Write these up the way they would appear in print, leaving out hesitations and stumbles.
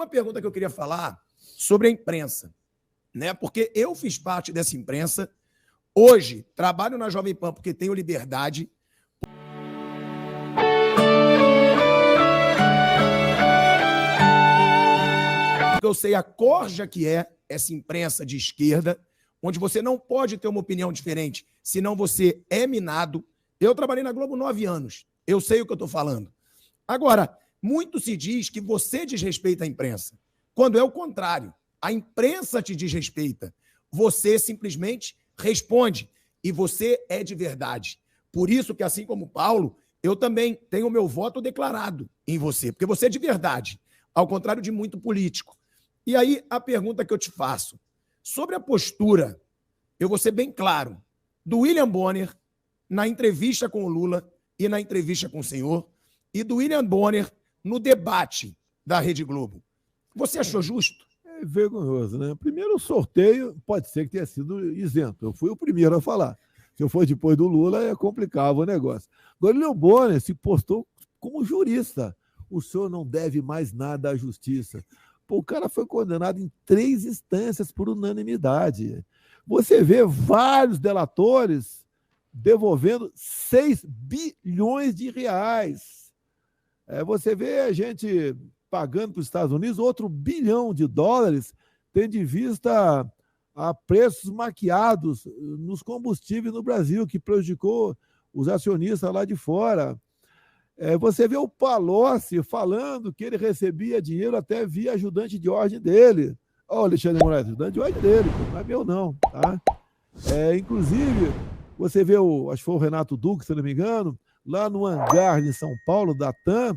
uma pergunta que eu queria falar sobre a imprensa, né? Porque eu fiz parte dessa imprensa. Hoje, trabalho na Jovem Pan porque tenho liberdade. Eu sei a corja que é essa imprensa de esquerda, onde você não pode ter uma opinião diferente, senão você é minado. Eu trabalhei na Globo 9 anos. Eu sei o que eu estou falando. Agora, muito se diz que você desrespeita a imprensa, quando é o contrário. A imprensa te desrespeita. Você simplesmente responde e você é de verdade. Por isso que, assim como o Paulo, eu também tenho o meu voto declarado em você, porque você é de verdade, ao contrário de muito político. E aí, a pergunta que eu te faço, sobre a postura, eu vou ser bem claro, do William Bonner na entrevista com o Lula e na entrevista com o senhor, e do William Bonner no debate da Rede Globo. Você achou justo? É vergonhoso, né? Primeiro, o sorteio pode ser que tenha sido isento. Eu fui o primeiro a falar. Se eu for depois do Lula, complicava o negócio. Agora, o William Bonner se postou como jurista. O senhor não deve mais nada à justiça. Pô, o cara foi condenado em 3 instâncias por unanimidade. Você vê vários delatores devolvendo 6 bilhões de reais. Você vê a gente pagando para os Estados Unidos outro $1 bilhão, tendo em vista a preços maquiados nos combustíveis no Brasil, que prejudicou os acionistas lá de fora. Você vê o Palocci falando que ele recebia dinheiro até via ajudante de ordem dele. Ó, Alexandre Moraes, ajudante de ordem dele, não é meu não, tá? Inclusive, você vê acho que foi o Renato Duque, se não me engano, lá no hangar de São Paulo, da TAM,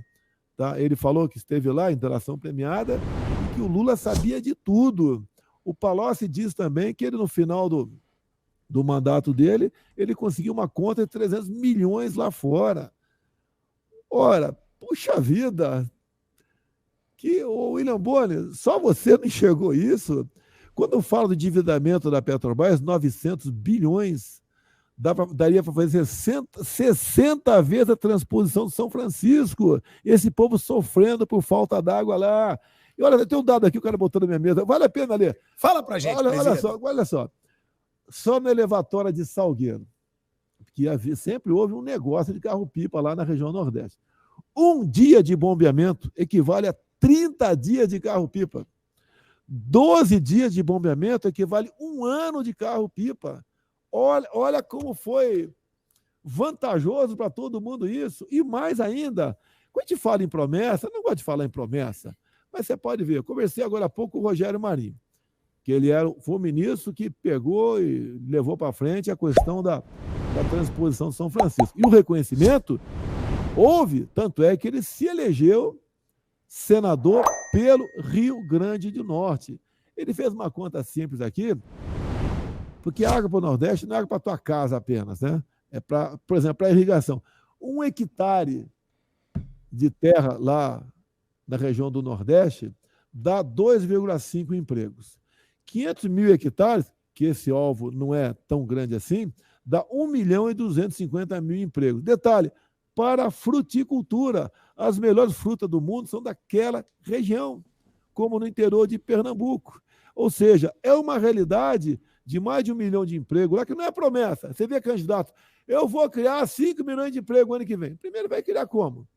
tá? Ele falou que esteve lá em delação premiada e que o Lula sabia de tudo. O Palocci diz também que ele, no final do mandato dele, ele conseguiu uma conta de 300 milhões lá fora. Ora, puxa vida, que o William Bonner, só você não enxergou isso? Quando eu falo do endividamento da Petrobras, 900 bilhões, daria para fazer 60 vezes a transposição de São Francisco. Esse povo sofrendo por falta d'água lá. E olha, tem um dado aqui, o cara botou na minha mesa. Vale a pena ler. Fala pra gente, olha só. Só na elevatória de Salgueiro, que sempre houve um negócio de carro-pipa lá na região Nordeste. Um dia de bombeamento equivale a 30 dias de carro-pipa. 12 dias de bombeamento equivale a 1 ano de carro-pipa. Olha como foi vantajoso para todo mundo isso. E mais ainda, quando a gente fala em promessa, eu não gosto de falar em promessa, mas você pode ver, eu conversei agora há pouco com o Rogério Marinho, que ele foi o ministro que pegou e levou para frente a questão da transposição de São Francisco. E o reconhecimento houve, tanto é que ele se elegeu senador pelo Rio Grande do Norte. Ele fez uma conta simples aqui, porque a água para o Nordeste não é água para a tua casa apenas, né? É para, por exemplo, para a irrigação. 1 hectare de terra lá na região do Nordeste dá 2,5 empregos. 500 mil hectares, que esse alvo não é tão grande assim, dá 1.250.000 empregos. Detalhe, para a fruticultura. As melhores frutas do mundo são daquela região, como no interior de Pernambuco. Ou seja, é uma realidade de mais de 1 milhão de empregos, lá que não é promessa. Você vê candidato, eu vou criar 5 milhões de empregos ano que vem. Primeiro vai criar como?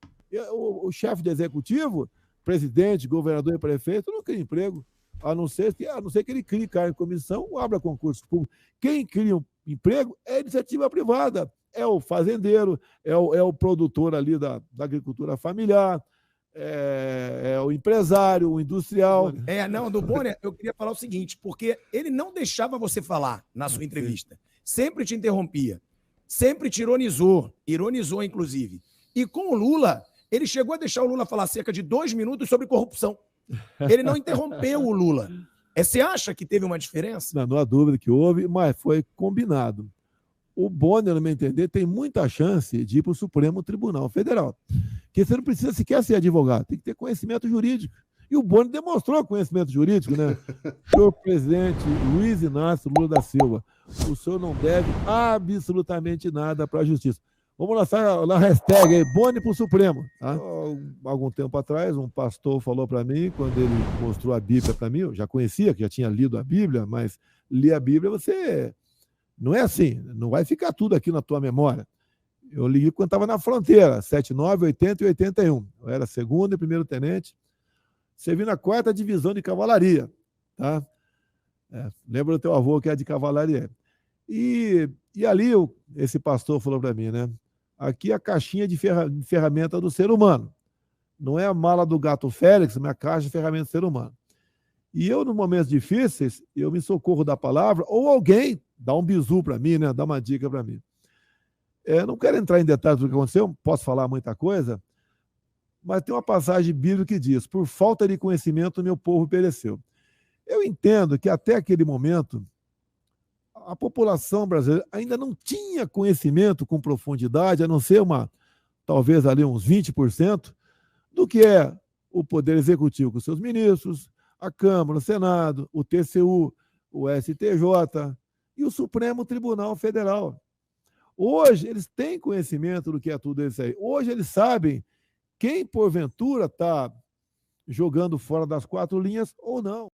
O chefe do executivo, presidente, governador e prefeito, não cria emprego, a não ser que ele crie cargo em comissão ou abra concurso público. Quem cria um emprego é a iniciativa privada, é o fazendeiro, é o produtor ali da agricultura familiar, é o empresário, o industrial. Do Bonner, eu queria falar o seguinte, porque ele não deixava você falar na sua entrevista. Sempre te interrompia, sempre te ironizou inclusive. E com o Lula, ele chegou a deixar o Lula falar cerca de 2 minutos sobre corrupção. Ele não interrompeu o Lula. Você acha que teve uma diferença? Não há dúvida que houve, mas foi combinado. O Bonner, no meu entender, tem muita chance de ir para o Supremo Tribunal Federal. Porque você não precisa sequer ser advogado, tem que ter conhecimento jurídico. E o Bonner demonstrou conhecimento jurídico, né? Senhor presidente Luiz Inácio Lula da Silva, o senhor não deve absolutamente nada para a justiça. Vamos lançar na hashtag aí, Boni pro Supremo. Tá? Algum tempo atrás, um pastor falou para mim, quando ele mostrou a Bíblia para mim, eu já conhecia, que já tinha lido a Bíblia, mas ler a Bíblia você... Não é assim, não vai ficar tudo aqui na tua memória. Eu li quando estava na fronteira, 79, 80 e 81. Eu era segundo e primeiro tenente. Servi na 4ª divisão de cavalaria. Tá? Lembra do teu avô que é de cavalaria. E ali esse pastor falou para mim, né? Aqui é a caixinha de ferramenta do ser humano. Não é a mala do gato Félix, mas a caixa de ferramenta do ser humano. E eu, nos momentos difíceis, eu me socorro da palavra, ou alguém dá um bizu para mim, né? Dá uma dica para mim. Não quero entrar em detalhes do que aconteceu, posso falar muita coisa, mas tem uma passagem bíblica que diz: por falta de conhecimento, meu povo pereceu. Eu entendo que até aquele momento, a população brasileira ainda não tinha conhecimento com profundidade, a não ser talvez ali uns 20%, do que é o Poder Executivo com seus ministros, a Câmara, o Senado, o TCU, o STJ e o Supremo Tribunal Federal. Hoje eles têm conhecimento do que é tudo isso aí. Hoje eles sabem quem, porventura, está jogando fora das 4 linhas ou não.